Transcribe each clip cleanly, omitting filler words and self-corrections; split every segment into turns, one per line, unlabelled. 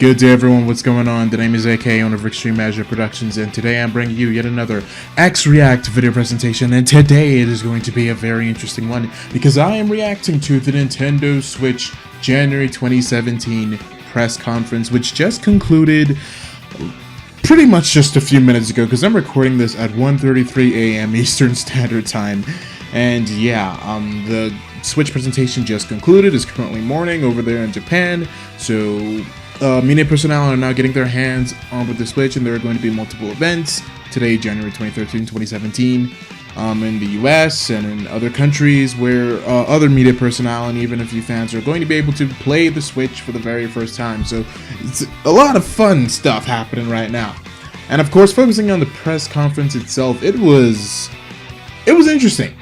Good day everyone, what's going on? The name is AK, owner of Extreme Magic Productions, and today I'm bringing you yet another X-React video presentation, and today it is going to be a very interesting one, because I am reacting to the Nintendo Switch January 2017 press conference, which just concluded pretty much just a few minutes ago, because I'm recording this at 1:33 a.m. Eastern Standard Time, and yeah, the Switch presentation just concluded. It's currently morning over there in Japan, so media personnel are now getting their hands on with the Switch, and there are going to be multiple events today, January 2013, 2017, in the US and in other countries where other media personnel and even a few fans are going to be able to play the Switch for the very first time. So it's a lot of fun stuff happening right now. And of course, focusing on the press conference itself, it was interesting.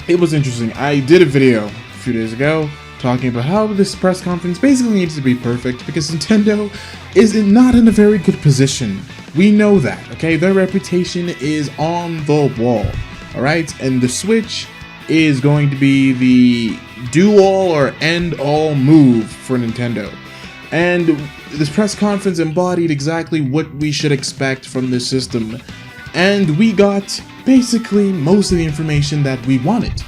It was interesting. I did a video a few days ago talking about how this press conference basically needs to be perfect because Nintendo is not in a very good position. We know that, okay? Their reputation is on the wall, alright? And the Switch is going to be the do-all or end-all move for Nintendo. And this press conference embodied exactly what we should expect from this system. And we got basically most of the information that we wanted.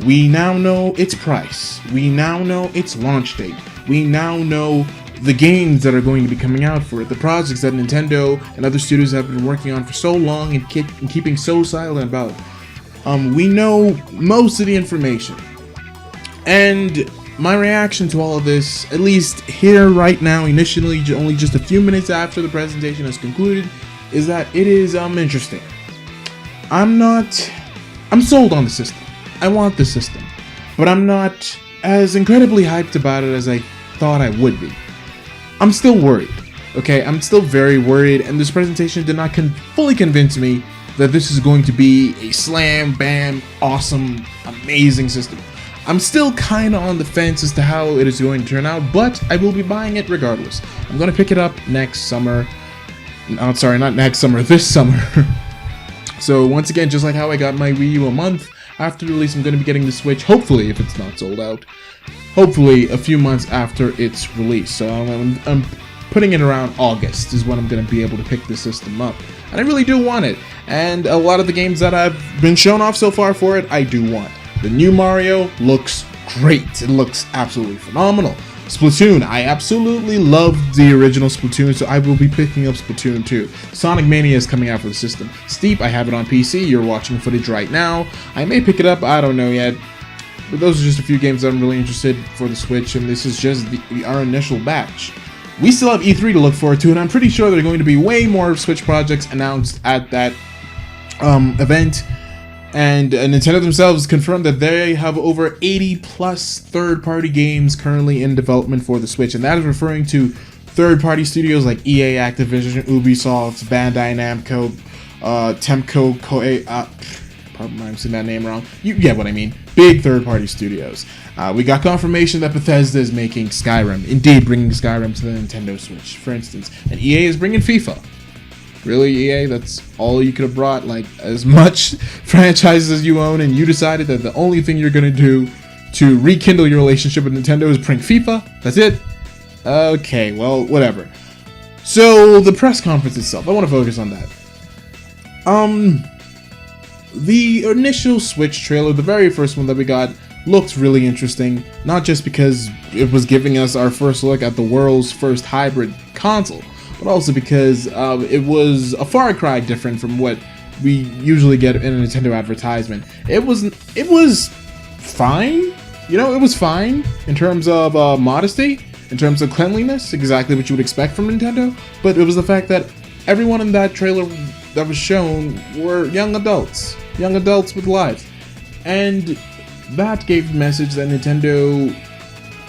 We now know its price, we now know its launch date, we now know the games that are going to be coming out for it, the projects that Nintendo and other studios have been working on for so long and keeping so silent about. We know most of the information. And my reaction to all of this, at least here right now, initially only just a few minutes after the presentation has concluded, is that it is interesting. I'm sold on the system. I want the system, but I'm not as incredibly hyped about it as I thought I would be. I'm still worried, okay? I'm still very worried, and this presentation did not fully convince me that this is going to be a slam, bam, awesome, amazing system. I'm still kind of on the fence as to how it is going to turn out, but I will be buying it regardless. I'm going to pick it up next summer. Oh, sorry, not next summer, this summer. So once again, just like how I got my Wii U a month after release, I'm going to be getting the Switch, hopefully, if it's not sold out, hopefully a few months after its release. So I'm putting it around August is when I'm going to be able to pick the system up. And I really do want it. And a lot of the games that I've been shown off so far for it, I do want. The new Mario looks great. It looks absolutely phenomenal. Splatoon, I absolutely loved the original Splatoon, so I will be picking up Splatoon 2. Sonic Mania is coming out for the system. Steep, I have it on PC, you're watching footage right now. I may pick it up, I don't know yet. But those are just a few games that I'm really interested for the Switch, and this is just our initial batch. We still have E3 to look forward to, and I'm pretty sure there are going to be way more Switch projects announced at that event. And Nintendo themselves confirmed that they have over 80 plus third-party games currently in development for the Switch, and that is referring to third-party studios like EA, Activision, Ubisoft, Bandai Namco, Temco, Koei, probably I'm saying that name wrong. You get what I mean. Big third-party studios. We got confirmation that Bethesda is making Skyrim, indeed bringing Skyrim to the Nintendo Switch, for instance, and EA is bringing FIFA. Really, EA? That's all you could have brought? Like, as much franchises as you own, and you decided that the only thing you're gonna do to rekindle your relationship with Nintendo is bring FIFA? That's it? Okay, well, whatever. So, the press conference itself, I want to focus on that. The initial Switch trailer, the very first one that we got, looked really interesting, not just because it was giving us our first look at the world's first hybrid console, but also because it was a far cry different from what we usually get in a Nintendo advertisement. It was fine, you know, it was fine in terms of modesty, in terms of cleanliness, exactly what you would expect from Nintendo, but it was the fact that everyone in that trailer that was shown were young adults with lives, and that gave the message that Nintendo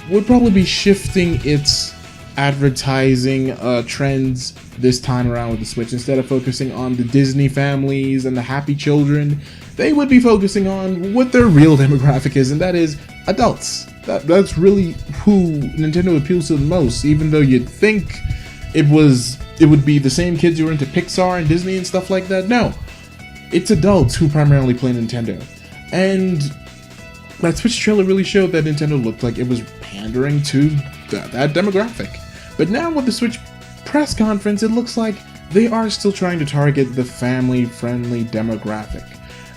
would probably be shifting its advertising trends this time around with the Switch. Instead of focusing on the Disney families and the happy children, they would be focusing on what their real demographic is, and that is adults. That's really who Nintendo appeals to the most, even though you'd think it would be the same kids who are into Pixar and Disney and stuff like that. No, it's adults who primarily play Nintendo. And that Switch trailer really showed that Nintendo looked like it was pandering to that demographic. But now with the Switch press conference, it looks like they are still trying to target the family-friendly demographic.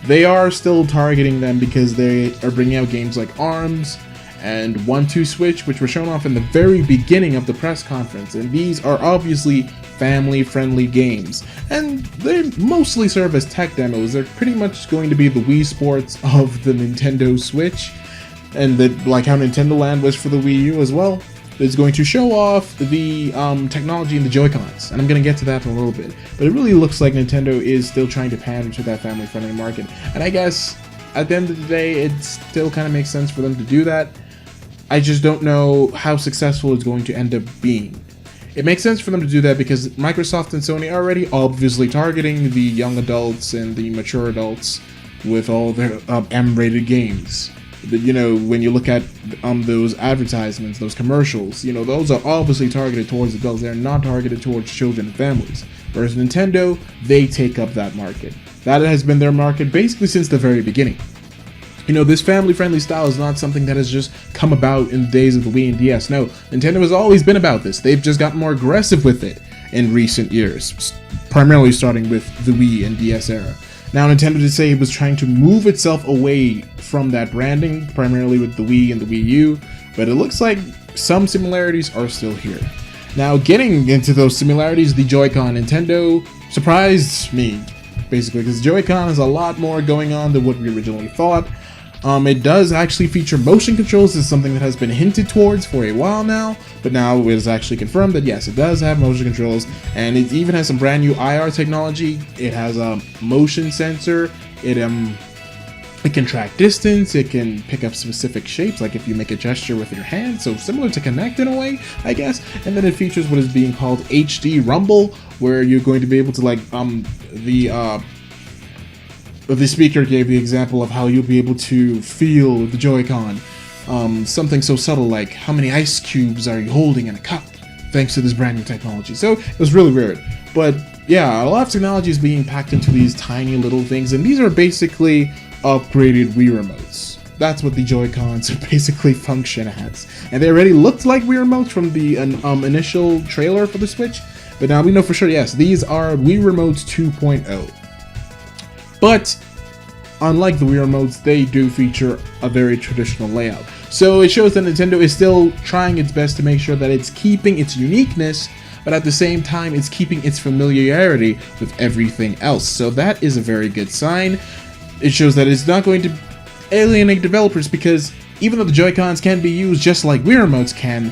They are still targeting them because they are bringing out games like ARMS and 1-2 Switch, which were shown off in the very beginning of the press conference, and these are obviously family-friendly games, and they mostly serve as tech demos. They're pretty much going to be the Wii Sports of the Nintendo Switch, and like how Nintendo Land was for the Wii U as well. It's going to show off the technology in the Joy-Cons, and I'm going to get to that in a little bit, but it really looks like Nintendo is still trying to pander to that family-friendly market, and I guess at the end of the day, it still kind of makes sense for them to do that. I just don't know how successful it's going to end up being. It makes sense for them to do that because Microsoft and Sony are already obviously targeting the young adults and the mature adults with all their M-rated games. But, you know, when you look at those advertisements, those commercials, you know, those are obviously targeted towards adults. They're not targeted towards children and families. Whereas Nintendo, they take up that market. That has been their market basically since the very beginning. You know, this family-friendly style is not something that has just come about in the days of the Wii and DS. No, Nintendo has always been about this. They've just gotten more aggressive with it in recent years, primarily starting with the Wii and DS era. Now, Nintendo did say it was trying to move itself away from that branding, primarily with the Wii and the Wii U, but it looks like some similarities are still here. Now, getting into those similarities, the Joy-Con, Nintendo surprised me, basically, because Joy-Con has a lot more going on than what we originally thought. It does actually feature motion controls. This is something that has been hinted towards for a while now, but now it is actually confirmed that yes, it does have motion controls, and it even has some brand new IR technology. It has a motion sensor. It can track distance. It can pick up specific shapes, like if you make a gesture with your hand. So similar to Kinect in a way, I guess. And then it features what is being called HD Rumble, where you're going to be able to the speaker gave the example of how you'll be able to feel the Joy-Con. Something so subtle like how many ice cubes are you holding in a cup, thanks to this brand new technology. So it was really weird. But yeah, a lot of technology is being packed into these tiny little things, and these are basically upgraded Wii remotes. That's what the Joy-Cons basically function as. And they already looked like Wii remotes from the initial trailer for the Switch, but now we know for sure, yes, these are Wii remotes 2.0. But unlike the Wii remotes, they do feature a very traditional layout. So it shows that Nintendo is still trying its best to make sure that it's keeping its uniqueness, but at the same time, it's keeping its familiarity with everything else. So that is a very good sign. It shows that it's not going to alienate developers, because even though the Joy-Cons can be used just like Wii remotes can,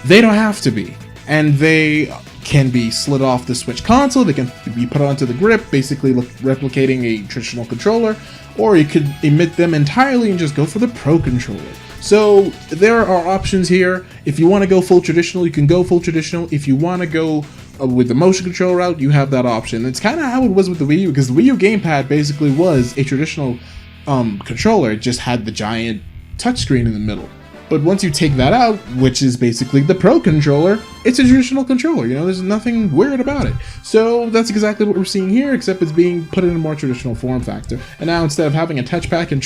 they don't have to be. And they can be slid off the Switch console, they can be put onto the grip, basically replicating a traditional controller, or you could omit them entirely and just go for the Pro Controller. So there are options here. If you want to go full traditional, you can go full traditional. If you want to go with the motion control route, you have that option. It's kind of how it was with the Wii U, because the Wii U gamepad basically was a traditional controller. It just had the giant touchscreen in the middle. But once you take that out, which is basically the Pro Controller, it's a traditional controller, you know, there's nothing weird about it. So that's exactly what we're seeing here, except it's being put in a more traditional form factor. And now instead of having a touchpad and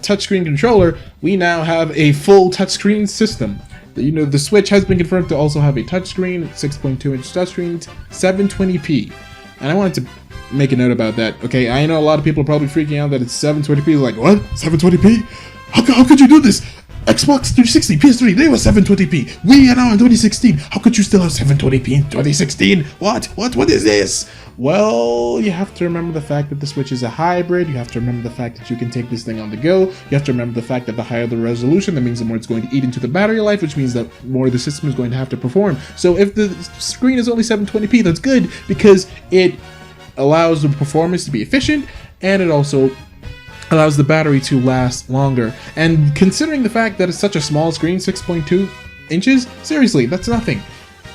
touchscreen controller, we now have a full touchscreen system. You know, the Switch has been confirmed to also have a touchscreen, 6.2-inch touchscreen, 720p. And I wanted to make a note about that. Okay, I know a lot of people are probably freaking out that it's 720p. Like, what? 720p? How could you do this? Xbox 360, PS3, they were 720p. We are now in 2016. How could you still have 720p in 2016? What is this? Well, you have to remember the fact that the Switch is a hybrid. You have to remember the fact that you can take this thing on the go. You have to remember the fact that the higher the resolution, that means the more it's going to eat into the battery life, which means that more the system is going to have to perform. So if the screen is only 720p, that's good, because it allows the performance to be efficient, and it also allows the battery to last longer. And considering the fact that it's such a small screen, 6.2 inches, seriously, that's nothing.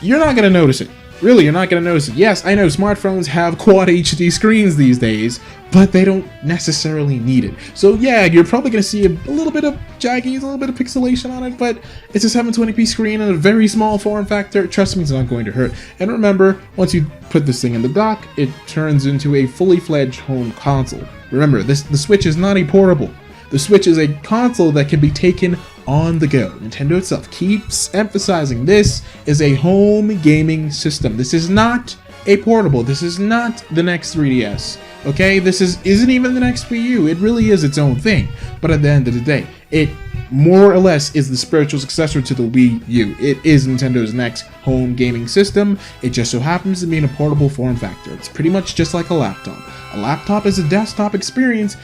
You're not going to notice it. Really, you're not going to notice it. Yes, I know smartphones have Quad HD screens these days, but they don't necessarily need it. So yeah, you're probably going to see a little bit of jaggies, a little bit of pixelation on it, but it's a 720p screen in a very small form factor. Trust me, it's not going to hurt. And remember, once you put this thing in the dock, it turns into a fully fledged home console. Remember, the Switch is not a portable. The Switch is a console that can be taken on the go. Nintendo itself keeps emphasizing this is a home gaming system. This is not a portable. This is not the next 3DS. Okay, this isn't even the next Wii U. It really is its own thing. But at the end of the day, it more or less is the spiritual successor to the Wii U. It is Nintendo's next home gaming system. It just so happens to be in a portable form factor. It's pretty much just like a laptop. A laptop is a desktop experience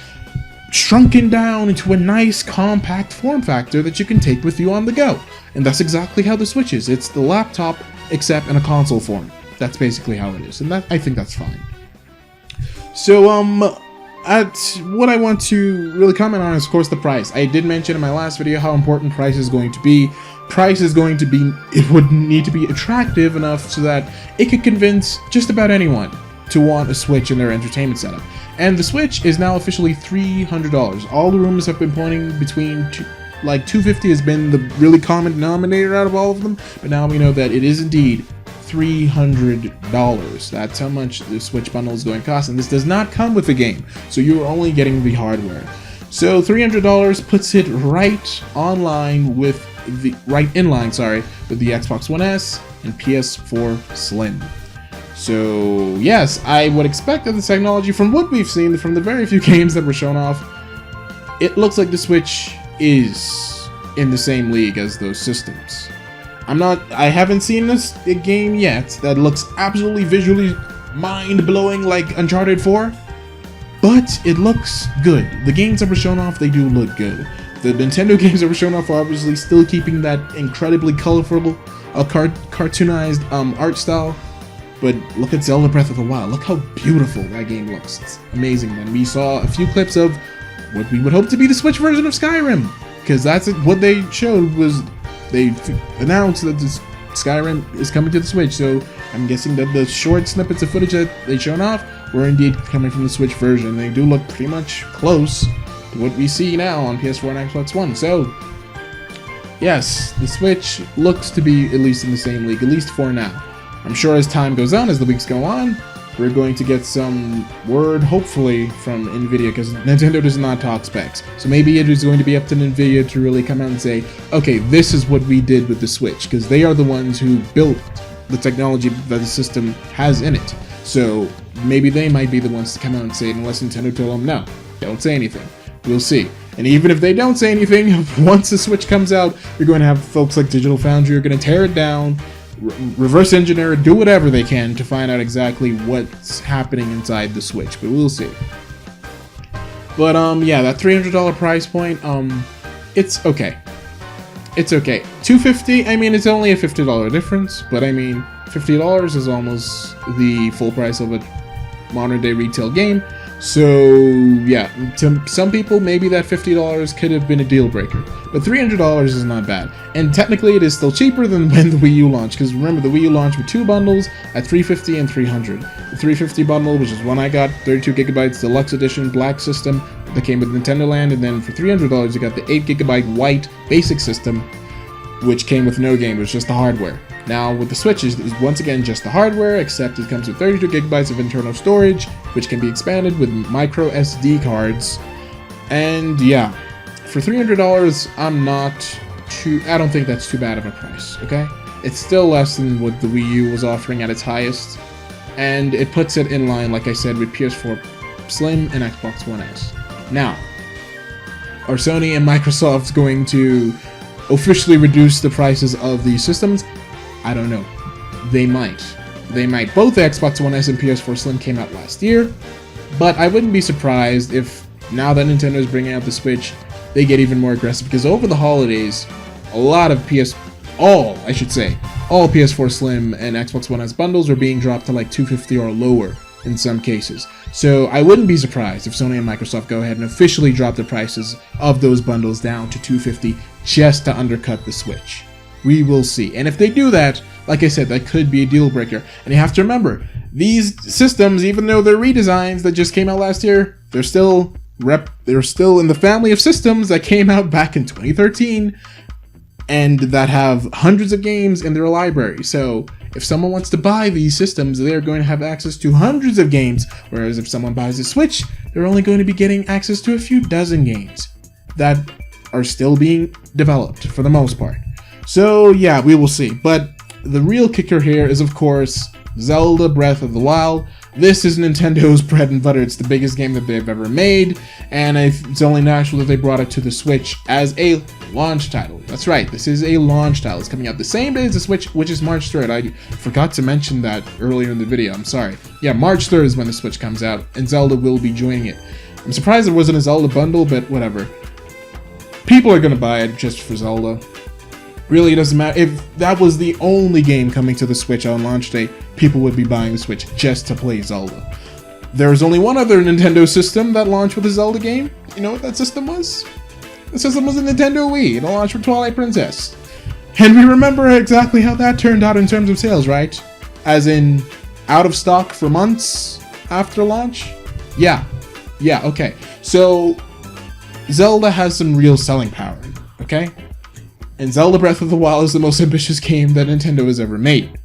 shrunken down into a nice compact form factor that you can take with you on the go. And that's exactly how the Switch is. It's the laptop except in a console form. That's basically how it is, and I think that's fine. So, what I want to really comment on is, of course, the price. I did mention in my last video how important price is going to be. Price is going to be, it would need to be attractive enough so that it could convince just about anyone to want a Switch in their entertainment setup. And the Switch is now officially $300. All the rumors have been pointing between like $250 has been the really common denominator out of all of them, but now we know that it is indeed $300. That's how much the Switch bundle is going to cost, and this does not come with the game, so you're only getting the hardware. So $300 puts it right in line with the Xbox One S and PS4 Slim. So yes, I would expect that the technology, from what we've seen, from the very few games that were shown off, it looks like the Switch is in the same league as those systems. I haven't seen a game yet that looks absolutely visually mind-blowing like Uncharted 4, but it looks good. The games that were shown off, they do look good. The Nintendo games that were shown off are obviously still keeping that incredibly colorful, cartoonized art style, but look at Zelda Breath of the Wild. Look how beautiful that game looks. It's amazing. And we saw a few clips of what we would hope to be the Switch version of Skyrim, because that's what they showed. Was they announced that this Skyrim is coming to the Switch, so I'm guessing that the short snippets of footage that they shown off were indeed coming from the Switch version. They do look pretty much close to what we see now on PS4 and Xbox One. So yes, the Switch looks to be at least in the same league, at least for now. I'm sure as time goes on, as the weeks go on, we're going to get some word, hopefully, from Nvidia, because Nintendo does not talk specs. So maybe it is going to be up to Nvidia to really come out and say, okay, this is what we did with the Switch, because they are the ones who built the technology that the system has in it. So maybe they might be the ones to come out and say it, unless Nintendo told them, no, don't say anything. We'll see. And even if they don't say anything, once the Switch comes out, you're going to have folks like Digital Foundry who are going to tear it down, reverse engineer it, do whatever they can to find out exactly what's happening inside the Switch, but we'll see. But yeah, that $300 price point, it's okay. It's okay. $250, I mean, it's only a $50 difference, but I mean, $50 is almost the full price of a modern day retail game. So yeah, to some people, maybe that $50 could have been a deal breaker, but $300 is not bad. And technically it is still cheaper than when the Wii U launched, because remember, the Wii U launched with two bundles at $350 and $300. The $350 bundle, which is one I got, 32 gigabytes, deluxe edition, black system, that came with Nintendo Land, and then for $300 you got the 8 gigabyte white basic system, which came with no game, it was just the hardware. Now with the Switch, it's once again just the hardware, except it comes with 32 gigabytes of internal storage, which can be expanded with micro SD cards. And yeah, for $300, I don't think that's too bad of a price, okay? It's still less than what the Wii U was offering at its highest, and it puts it in line, like I said, with PS4 Slim and Xbox One S. Now, are Sony and Microsoft going to officially reduce the prices of these systems? I don't know. They might. Both the Xbox One S and PS4 Slim came out last year, but I wouldn't be surprised if now that Nintendo is bringing out the Switch, they get even more aggressive, because over the holidays, all PS4 Slim and Xbox One S bundles are being dropped to like $250 or lower in some cases. So I wouldn't be surprised if Sony and Microsoft go ahead and officially drop the prices of those bundles down to $250 just to undercut the Switch. We will see. And if they do that, like I said, that could be a deal breaker. And you have to remember, these systems, even though they're redesigns that just came out last year, they're still in the family of systems that came out back in 2013 and that have hundreds of games in their library. So if someone wants to buy these systems, they're going to have access to hundreds of games, whereas if someone buys a Switch, they're only going to be getting access to a few dozen games that are still being developed for the most part. So yeah, we will see. But the real kicker here is, of course, Zelda Breath of the Wild. This is Nintendo's bread and butter. It's the biggest game that they've ever made, and it's only natural that they brought it to the Switch as a launch title. That's right, this is a launch title. It's coming out the same day as the Switch, which is March 3rd. I forgot to mention that earlier in the video, I'm sorry. Yeah, March 3rd is when the Switch comes out, and Zelda will be joining it. I'm surprised there wasn't a Zelda bundle, but whatever. People are gonna buy it just for Zelda. Really, it doesn't matter. If that was the only game coming to the Switch on launch day, people would be buying the Switch just to play Zelda. There was only one other Nintendo system that launched with a Zelda game. You know what that system was? The system was a Nintendo Wii. It launched for Twilight Princess. And we remember exactly how that turned out in terms of sales, right? As in, out of stock for months after launch? Yeah, okay. So, Zelda has some real selling power, okay? And Zelda Breath of the Wild is the most ambitious game that Nintendo has ever made.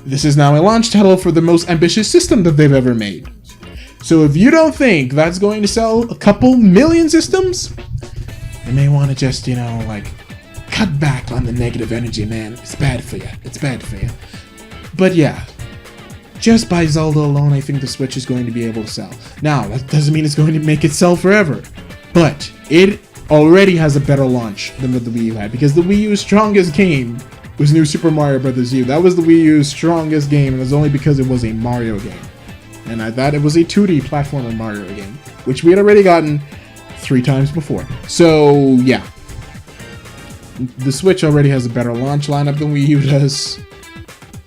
This is now a launch title for the most ambitious system that they've ever made. So if you don't think that's going to sell a couple million systems, you may want to just, you know, like, cut back on the negative energy, man. It's bad for you. It's bad for you. But yeah, just by Zelda alone, I think the Switch is going to be able to sell. Now, that doesn't mean it's going to make it sell forever, but it already has a better launch than what the Wii U had, because the Wii U's strongest game was New Super Mario Bros. U. That was the Wii U's strongest game, and it was only because it was a Mario game. And I thought it was a 2D platformer Mario game, which we had already gotten 3 times before. So yeah, the Switch already has a better launch lineup than Wii U does,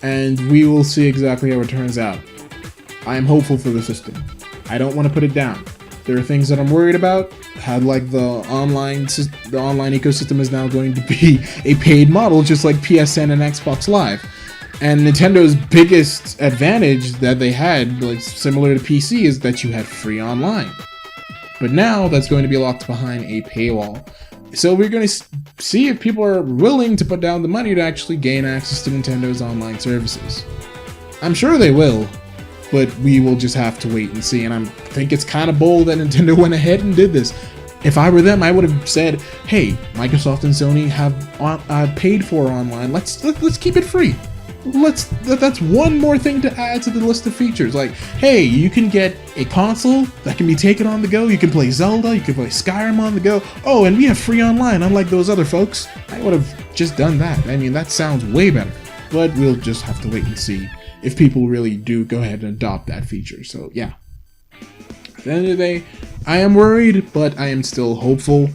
and we will see exactly how it turns out. I am hopeful for the system. I don't want to put it down. There are things that I'm worried about. How like the online ecosystem is now going to be a paid model, just like PSN and Xbox Live. And Nintendo's biggest advantage that they had, like similar to PC, is that you had free online. But now that's going to be locked behind a paywall. So we're going to see if people are willing to put down the money to actually gain access to Nintendo's online services. I'm sure they will, but we will just have to wait and see. And I think it's kind of bold that Nintendo went ahead and did this. If I were them, I would have said, hey, Microsoft and Sony have paid for online. Let's keep it free. That's one more thing to add to the list of features. Like, hey, you can get a console that can be taken on the go. You can play Zelda. You can play Skyrim on the go. Oh, and we have free online, unlike those other folks. I would have just done that. I mean, that sounds way better. But we'll just have to wait and see if people really do go ahead and adopt that feature. So yeah, at the end of the day, I am worried, but I am still hopeful.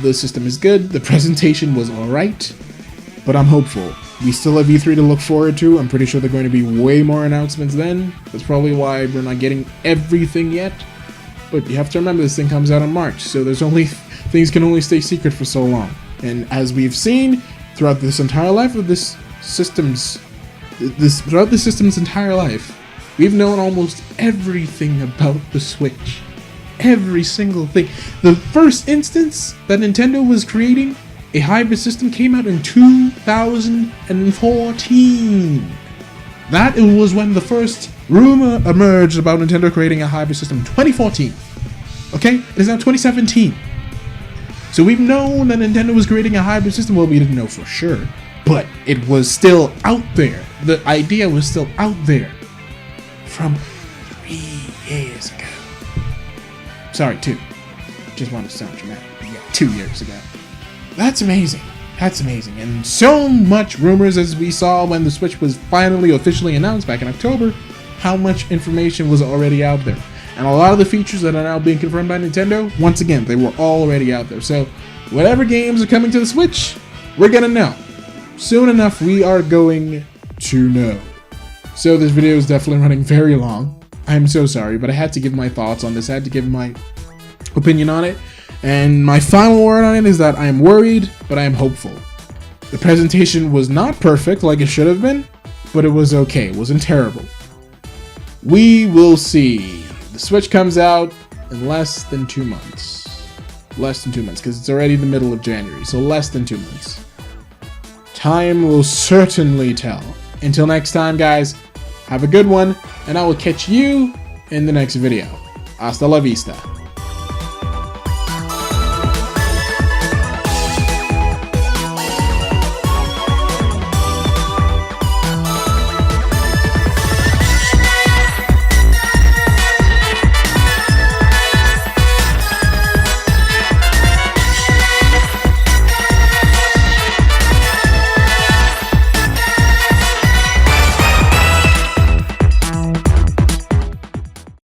The system is good. The presentation was alright, but I'm hopeful. We still have E3 to look forward to. I'm pretty sure there are going to be way more announcements then. That's probably why we're not getting everything yet. But you have to remember, this thing comes out in March, so things can only stay secret for so long. And as we've seen throughout this entire life of this system's entire life, we've known almost everything about the Switch. Every single thing. The first instance that Nintendo was creating a hybrid system came out in 2014. That was when the first rumor emerged about Nintendo creating a hybrid system. 2014. Okay? It is now 2017. So we've known that Nintendo was creating a hybrid system. Well, we didn't know for sure, but it was still out there. The idea was still out there from 3 years ago. Sorry, 2. Just wanted to sound dramatic. Yeah, 2 years ago. That's amazing. That's amazing. And so much rumors, as we saw when the Switch was finally officially announced back in October, how much information was already out there. And a lot of the features that are now being confirmed by Nintendo, once again, they were already out there. So whatever games are coming to the Switch, we're gonna know. Soon enough, we are going to know. So this video is definitely running very long. I'm so sorry, but I had to give my thoughts on this. I had to give my opinion on it. And my final word on it is that I am worried, but I am hopeful. The presentation was not perfect like it should have been, but it was okay. It wasn't terrible. We will see. The Switch comes out in less than 2 months. Less than 2 months, because it's already the middle of January, so less than 2 months. Time will certainly tell. Until next time, guys, have a good one, and I will catch you in the next video. Hasta la vista.